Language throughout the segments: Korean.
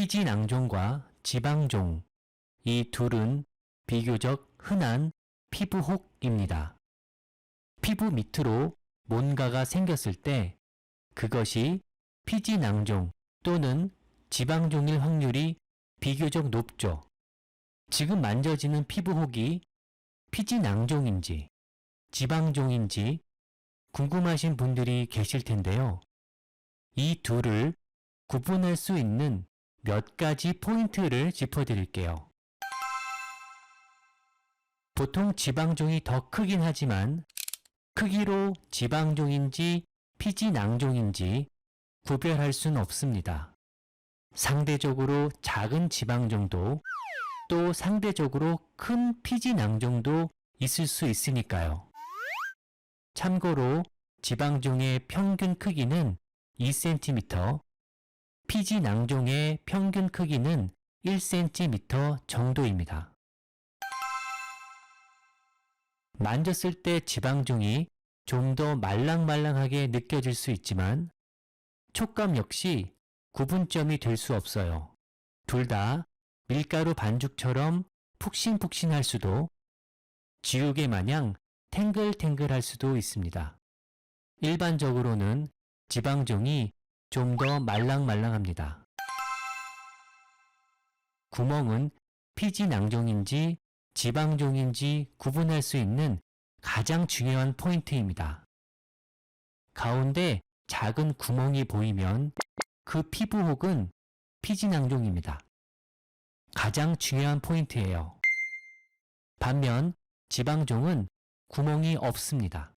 피지낭종과 지방종, 이 둘은 비교적 흔한 피부혹입니다. 피부 밑으로 뭔가가 생겼을 때 그것이 피지낭종 또는 지방종일 확률이 비교적 높죠. 지금 만져지는 피부혹이 피지낭종인지 지방종인지 궁금하신 분들이 계실 텐데요. 이 둘을 구분할 수 있는 몇 가지 포인트를 짚어드릴게요. 보통 지방종이 더 크긴 하지만 크기로 지방종인지 피지낭종인지 구별할 수는 없습니다. 상대적으로 작은 지방종도 또 상대적으로 큰 피지낭종도 있을 수 있으니까요. 참고로 지방종의 평균 크기는 2cm, 피지낭종의 평균 크기는 1cm 정도입니다. 만졌을 때 지방종이 좀 더 말랑말랑하게 느껴질 수 있지만 촉감 역시 구분점이 될 수 없어요. 둘 다 밀가루 반죽처럼 푹신푹신할 수도 지우개 마냥 탱글탱글할 수도 있습니다. 일반적으로는 지방종이 좀 더 말랑말랑합니다. 구멍은 피지낭종인지 지방종인지 구분할 수 있는 가장 중요한 포인트입니다. 가운데 작은 구멍이 보이면 그 피부혹은 피지낭종입니다. 가장 중요한 포인트예요. 반면 지방종은 구멍이 없습니다.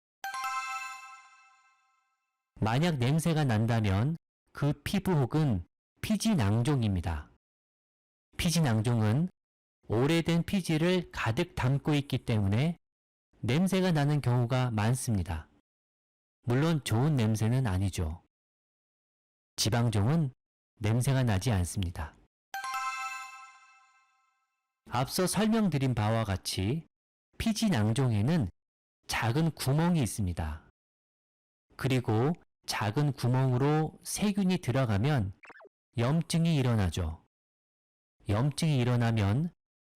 만약 냄새가 난다면 그 피부혹은 피지낭종입니다. 피지낭종은 오래된 피지를 가득 담고 있기 때문에 냄새가 나는 경우가 많습니다. 물론 좋은 냄새는 아니죠. 지방종은 냄새가 나지 않습니다. 앞서 설명드린 바와 같이 피지낭종에는 작은 구멍이 있습니다. 그리고 작은 구멍으로 세균이 들어가면 염증이 일어나죠. 염증이 일어나면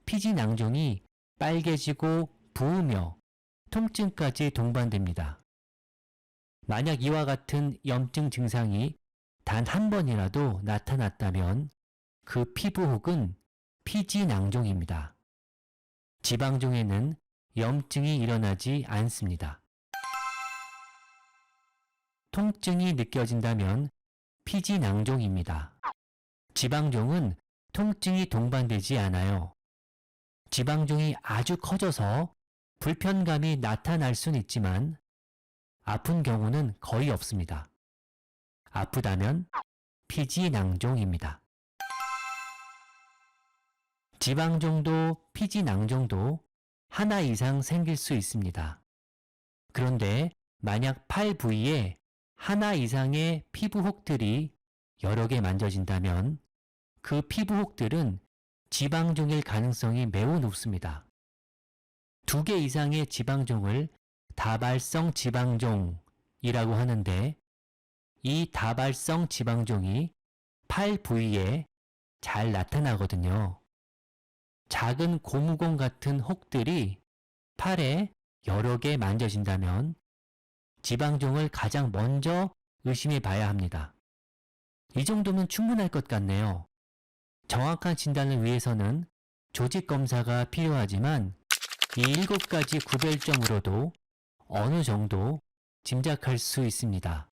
피지낭종이 빨개지고 부으며 통증까지 동반됩니다. 만약 이와 같은 염증 증상이 단 한 번이라도 나타났다면 그 피부혹은 피지낭종입니다. 지방종에는 염증이 일어나지 않습니다. 통증이 느껴진다면 피지낭종입니다. 지방종은 통증이 동반되지 않아요. 지방종이 아주 커져서 불편감이 나타날 수는 있지만 아픈 경우는 거의 없습니다. 아프다면 피지낭종입니다. 지방종도 피지낭종도 하나 이상 생길 수 있습니다. 그런데 만약 팔 부위에 하나 이상의 피부혹들이 여러 개 만져진다면 그 피부혹들은 지방종일 가능성이 매우 높습니다. 2개 이상의 지방종을 다발성 지방종이라고 하는데 이 다발성 지방종이 팔 부위에 잘 나타나거든요. 작은 고무공 같은 혹들이 팔에 여러 개 만져진다면 지방종을 가장 먼저 의심해 봐야 합니다. 이 정도면 충분할 것 같네요. 정확한 진단을 위해서는 조직 검사가 필요하지만 이 7가지 구별점으로도 어느 정도 짐작할 수 있습니다.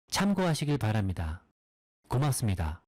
참고하시길 바랍니다. 고맙습니다.